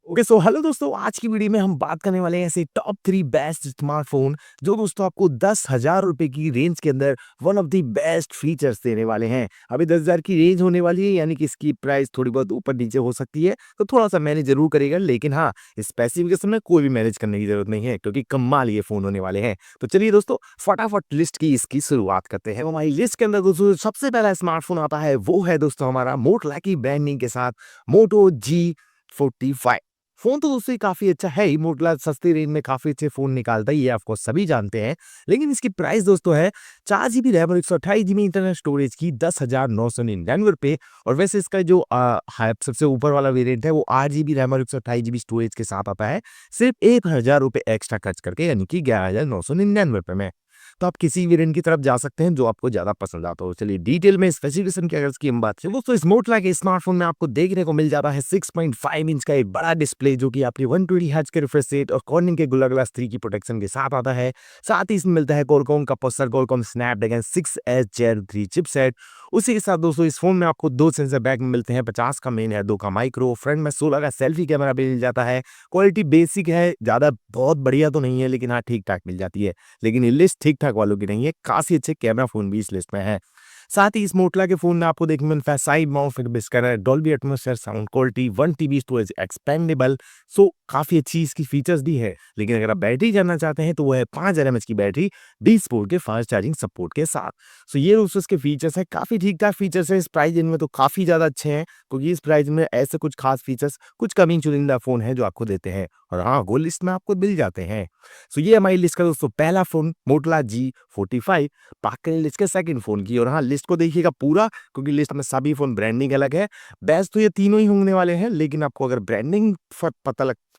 Okay so hello दोस्तों, आज की वीडियो में हम बात करने वाले हैं ऐसे टॉप 3 बेस्ट स्मार्टफोन जो दोस्तों आपको 10,000 रुपए की रेंज के अंदर one of the best features देने वाले हैं। अभी 10,000 की रेंज होने वाली है, यानी कि इसकी प्राइस थोड़ी बहुत ऊपर नीचे हो सकती है, तो थोड़ा सा मैनेज जरूर करेगा, लेकिन हाँ, स्पेसिफिकेशन में कोई भी मैनेज करने की जरूरत नहीं है क्योंकि कमाल ये फोन होने वाले हैं। तो चलिए दोस्तों, फटाफट लिस्ट की इसकी शुरुआत करते हैं। तो हमारी लिस्ट के अंदर दोस्तों सबसे पहला स्मार्टफोन आता है, वो है दोस्तों हमारा मोटोरोला की ब्रांडिंग के साथ मोटो G45। फ़ोन तो दोस्तों ये काफ़ी अच्छा है ही, मोटोरोला सस्ती रेंज में काफ़ी अच्छे फ़ोन निकालता है, ये ऑफ़ कोर्स सभी जानते हैं। लेकिन इसकी प्राइस दोस्तों है 4 जीबी रैम और 128 जीबी इंटरनल स्टोरेज की 10,999 रुपए। और वैसे इसका जो है सबसे ऊपर वाला वेरिएंट है वो 8 जीबी रैम और 128 जीबी स्टोरेज के साथ आता है, सिर्फ़ 1,000 रुपए एक्स्ट्रा खर्च करके, यानी कि 11,999 रुपए में। तो आप किसी वेरिएंट की तरफ जा सकते हैं जो आपको ज़्यादा पसंद आता हो। चलिए डिटेल में स्पेसिफिकेशन की अगर इसकी हम बात करें, दोस्तों इस मोटोरोला के स्मार्टफ़ोन में आपको देखने को मिल जाता है 6.5 इंच का एक बड़ा डिस्प्ले, जो कि आपकी 120 हर्ट्ज के रिफ्रेश रेट और कॉर्निंग के गोरिल्ला ग्लास 3 की प्रोटेक्शन के साथ आता है। साथ ही इसमें मिलता है क्वालकॉम का processor, Qualcomm Snapdragon 6S Gen 3 chipset. उसी के साथ दोस्तों इस फ़ोन में आपको 2 सेंसर बैक में मिलते हैं, 50 का मेन है, 2 का माइक्रो, फ्रंट में 16 का सेल्फी कैमरा भी मिल जाता है। क्वालिटी बेसिक है, ज़्यादा बहुत बढ़िया तो नहीं है, लेकिन हाँ ठीक-ठाक मिल जाती है। लेकिन ये लिस्ट ठीक-ठाक वालों की नहीं है, काफ़ी अच्छे कैमरा फ़ोन भी इस लिस्ट में है। साथ ही इस मोटोरोला के फ़ोन में आपको देखने को मिलता है side mount fingerprint scanner, Dolby atmosphere sound quality, 1 TB storage expandable. So काफ़ी अच्छी इसकी फीचर्स भी है। लेकिन अगर आप बैटरी जानना चाहते हैं तो वो है 5000 एमएच की बैटरी, डी स्पोर्ट के फास्ट चार्जिंग सपोर्ट के साथ। सो ये दोस्तों इसके फीचर्स हैं, काफ़ी ठीक-ठाक फीचर्स हैं। इस प्राइस रेंज में तो काफ़ी ज़्यादा अच्छे हैं, क्योंकि इस प्राइस में ऐसे कुछ खास फीचर्स कुछ कमी चुनिंदा फ़ोन है जो आपको देते हैं, और हाँ, वो लिस्ट में आपको मिल जाते हैं। सो ये हमारी लिस्ट का दोस्तों पहला फ़ोन मोटोरोला G45। बात करें लिस्ट के सेकंड फ़ोन की, और हाँ, लिस्ट को देखिएगा पूरा, क्योंकि लिस्ट में सभी फ़ोन ब्रांडिंग अलग है। बेस्ट तो ये तीनों ही होने वाले हैं, लेकिन आपको अगर ब्रांडिंग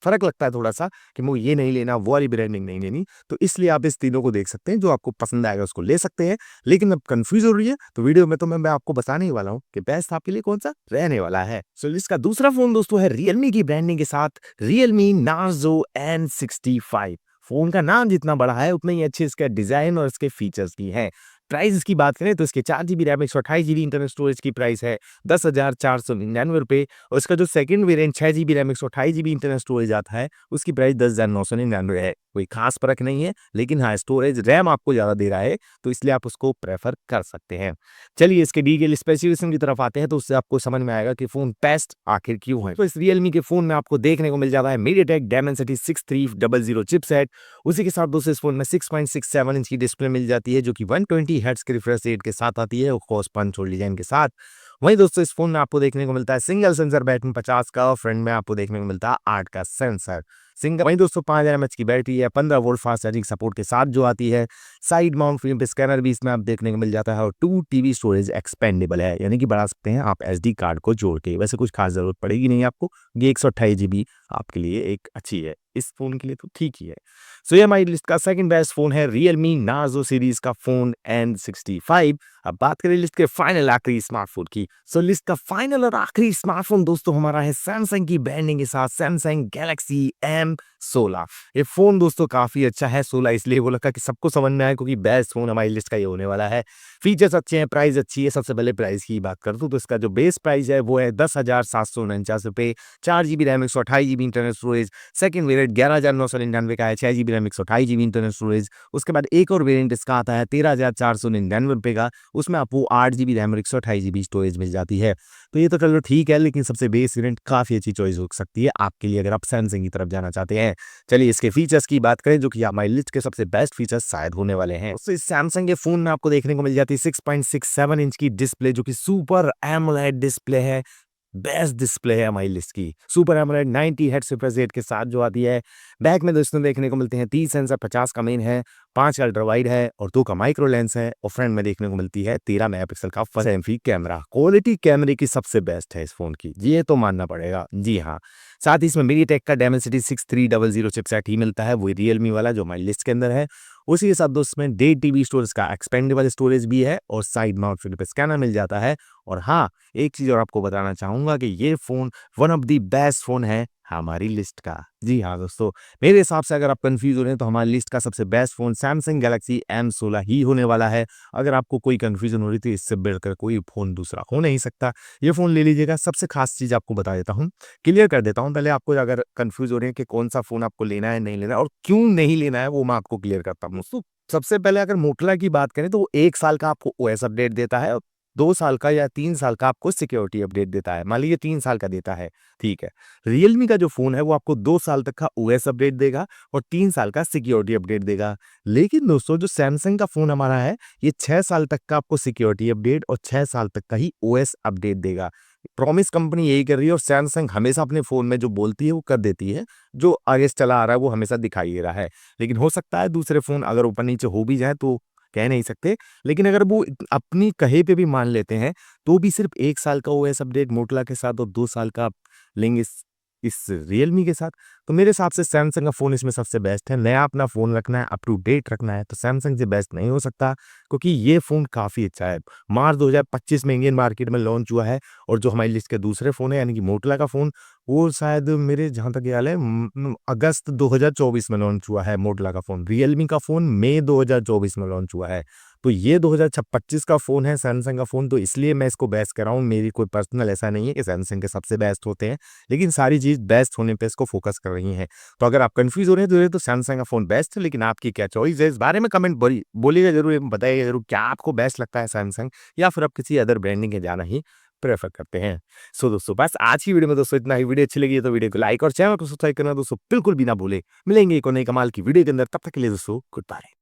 फ़र्क लगता है थोड़ा-सा कि मुझे ये नहीं लेना, वो वाली ब्रांडिंग नहीं लेनी, तो इसलिए आप इस तीनों को देख सकते हैं, जो आपको पसंद आएगा उसको ले सकते हैं। लेकिन अब कन्फ्यूज़ हो रही है, तो वीडियो में तो मैं आपको बताने ही वाला हूँ कि बेस्ट आपके लिए कौन-सा रहने वाला है। सो लिस्ट का दूसरा फ़ोन दोस्तों है Realme की ब्रांडिंग के साथ Realme Narzo N65। फ़ोन का नाम जितना बड़ा है, उतना ही अच्छे इसका डिज़ाइन और इसके फीचर्स भी हैं। प्राइस इसकी बात करें तो इसके 4 GB RAM 128 GB internal storage की प्राइस है 10,499 रुपए, और इसका जो second variant 6 GB RAM 128 GB internal storage आता है, उसकी प्राइस 10,999 है। कोई खास फ़र्क नहीं है, लेकिन हाँ, स्टोरेज रैम आपको ज़्यादा दे रहा है, तो इसलिए आप उसको प्रेफ़र कर सकते हैं। चलिए इसके डिटेल स्पेसिफिकेशन की तरफ आते हैं, तो उससे आपको समझ में आएगा कि फ़ोन बेस्ट आखिर क्यों है। तो इस Realme के फ़ोन में आपको देखने को मिल जाता है MediaTek Dimensity 6300 चिपसेट। उसी के साथ दोस्तों इस फ़ोन में 6.67 इंच की डिस्प्ले मिल जाती है, जो कि 120 हर्ट्ज के रिफ्रेश रेट के साथ आती है, और क्रॉस पंच होल डिज़ाइन के साथ। वहीं दोस्तों इस फ़ोन में आपको देखने को मिलता है सिंगल सेंसर बैक में 50 का, और फ्रंट में आपको देखने को मिलता है 8 का सेंसर। सिंगल वहीं दोस्तों 5000 एमएच की बैटरी है, 15 वोल्ट फास्ट चार्जिंग सपोर्ट के साथ जो आती है। साइड माउंट फिंगरप्रिंट स्कैनर भी इसमें आप देखने को मिल जाता है, और 2 टीबी स्टोरेज एक्सपेंडेबल है, यानी कि बढ़ा सकते हैं आप एसडी कार्ड को जोड़ के। वैसे कुछ खास ज़रूरत पड़ेगी नहीं आपको, ये 128 जीबी आपके लिए एक अच्छी है। इस फ़ोन के लिए तो ठीक ही है। सो ये हमारी लिस्ट का सेकंड बेस्ट फ़ोन है Realme Narzo सीरीज़ का फ़ोन N65। अब बात करें लिस्ट के फाइनल आखिरी स्मार्टफ़ोन की। सो लिस्ट का फाइनल और आखिरी स्मार्टफ़ोन दोस्तों हमारा है सैमसंग की ब्रांडिंग के साथ सैमसंग गैलेक्सी M16। ये फ़ोन दोस्तों काफ़ी अच्छा है, 16 इसलिए बोला था कि सबको समझ में आए, क्योंकि बेस्ट फ़ोन हमारी लिस्ट का ये होने वाला है। फीचर्स अच्छे हैं, प्राइस अच्छी है। सबसे पहले प्राइस की बात कर दूँ तो इसका जो बेस प्राइस है वो है 10,749 रुपए, 4 GB RAM 128 GB internal storage. Second variant 11,999 का है, 6 GB RAM 128 GB internal storage. उसके बाद एक और वेरिएंट इसका आता है 13,499 रुपए का, उसमें आपको 8 जीबी रैम और 128 जीबी स्टोरेज मिल जाती है। तो ये तो चलो ठीक है, लेकिन सबसे बेस वेरिएंट काफ़ी अच्छी चॉइस हो सकती है आपके लिए, अगर आप सैमसंग की तरफ जाना चाहते हैं। चलिए इसके फीचर्स की बात करें, जो कि हमारी लिस्ट के सबसे बेस्ट फीचर्स शायद होने वाले हैं। तो इस सैमसंग के फ़ोन में आपको देखने को मिल जाती है 6.67 इंच की डिस्प्ले, जो कि सुपर एमोलेड डिस्प्ले है। बेस्ट डिस्प्ले है हमारी लिस्ट की। Super AMOLED 90 hertz refresh rate के साथ जो आती है। बैक में दोस्तों देखने को मिलते हैं 30 सेंसर, 50 का मेन है, 5 का अल्ट्रा वाइड है, और 2 का माइक्रो लेंस है, और फ्रंट में देखने को मिलती है 13 मेगापिक्सल का फर्स्ट एमपी कैमरा। क्वालिटी कैमरे की सबसे बेस्ट है इस फ़ोन की, ये तो मानना पड़ेगा। जी हाँ। साथ ही इसमें MediaTek का Dimensity 6300 चिपसेट ही मिलता है, वही Realme वाला जो हमारी लिस्ट के अंदर है। उसी के साथ दोस्तों में 1.5 टीबी स्टोरेज का एक्सपेंडेबल स्टोरेज भी है और साइड माउंट फिंगरप्रिंट स्कैनर मिल जाता है। और हाँ, एक चीज़ और आपको बताना चाहूँगा कि ये phone one of the best phone है हमारी लिस्ट का। जी हाँ दोस्तों, मेरे हिसाब से अगर आप कन्फ्यूज़ हो रहे हैं तो हमारी लिस्ट का सबसे best phone Samsung Galaxy M16 ही होने वाला है। अगर आपको कोई कन्फ्यूज़न हो रही थी, इससे बढ़कर कोई फ़ोन दूसरा हो नहीं सकता। ये फ़ोन ले लीजिएगा। सबसे ख़ास चीज़ आपको बता देता हूँ, क्लियर कर देता हूँ। पहले आपको अगर कन्फ्यूज़ हो रहे हैं कि कौन-सा फ़ोन आपको लेना है, नहीं लेना है और क्यों नहीं लेना है, वो मैं आपको क्लियर करता हूँ। तो सबसे पहले अगर मोटोरोला की बात करें तो वो 1 साल का आपको ओएस अपडेट देता है, 2 साल का या 3 साल का आपको सिक्योरिटी अपडेट देता है। मान लीजिए 3 साल का देता है, ठीक है। रियलमी का जो फ़ोन है वो आपको 2 साल तक का ओएस अपडेट देगा और 3 साल का सिक्योरिटी अपडेट देगा। लेकिन दोस्तों जो सैमसंग का फ़ोन हमारा है, ये 6 साल तक का आपको सिक्योरिटी अपडेट और 6 साल तक का ही ओएस अपडेट देगा। प्रॉमिस कंपनी यही कर रही है और सैमसंग हमेशा अपने फ़ोन में जो बोलती है वो कर देती है। जो आगे से चला आ रहा है वो हमेशा दिखाई दे रहा है। लेकिन हो सकता है दूसरे फ़ोन अगर ऊपर-नीचे हो भी जाए तो कह नहीं सकते। लेकिन अगर वो अपनी कहे पे भी मान लेते हैं, तो भी सिर्फ़ 1 साल का ओएस अपडेट मोटोरोला के साथ और 2 साल का आप लेंगे इस रियलमी के साथ। तो मेरे हिसाब से सैमसंग का फ़ोन इसमें सबसे बेस्ट है। नया अपना फ़ोन रखना है, अप टू डेट रखना है, तो सैमसंग से बेस्ट नहीं हो सकता क्योंकि ये फ़ोन काफ़ी अच्छा है। मार्च 2025 में इंडियन मार्केट में लॉन्च हुआ है और जो हमारी लिस्ट के दूसरे फ़ोन है यानी कि मोटोरोला का फ़ोन, वो शायद मेरे जहाँ तक ख्याल है अगस्त 2024 में लॉन्च हुआ है मोटोरोला का फ़ोन। रियलमी का फ़ोन मई 2024 में लॉन्च हुआ है। तो ये 2025 का फ़ोन है सैमसंग का फ़ोन, तो इसलिए मैं इसको बेस्ट कर रहा हूँ। मेरी कोई पर्सनल ऐसा नहीं है कि सैमसंग के सबसे बेस्ट होते हैं, लेकिन सारी चीज़ बेस्ट होने पे इसको फ़ोकस कर रही हैं। तो अगर आप कन्फ्यूज़ हो रहे हैं तो ये तो सैमसंग का फ़ोन बेस्ट है, लेकिन आपकी क्या चॉइस है इस बारे में कमेंट बोलिएगा ज़रूर, बताइएगा ज़रूर क्या आपको बेस्ट लगता है सैमसंग या फिर आप किसी अदर ब्रांडिंग के जाना ही प्रेफ़र करते हैं। सो दोस्तों बस आज की वीडियो में दोस्तों इतना ही। वीडियो अच्छी लगी है तो वीडियो को लाइक और चैनल को सब्सक्राइब करना दोस्तों बिल्कुल भी ना भूलें। मिलेंगे एक और नई कमाल की वीडियो के अंदर, तब तक के लिए दोस्तों गुड बाय।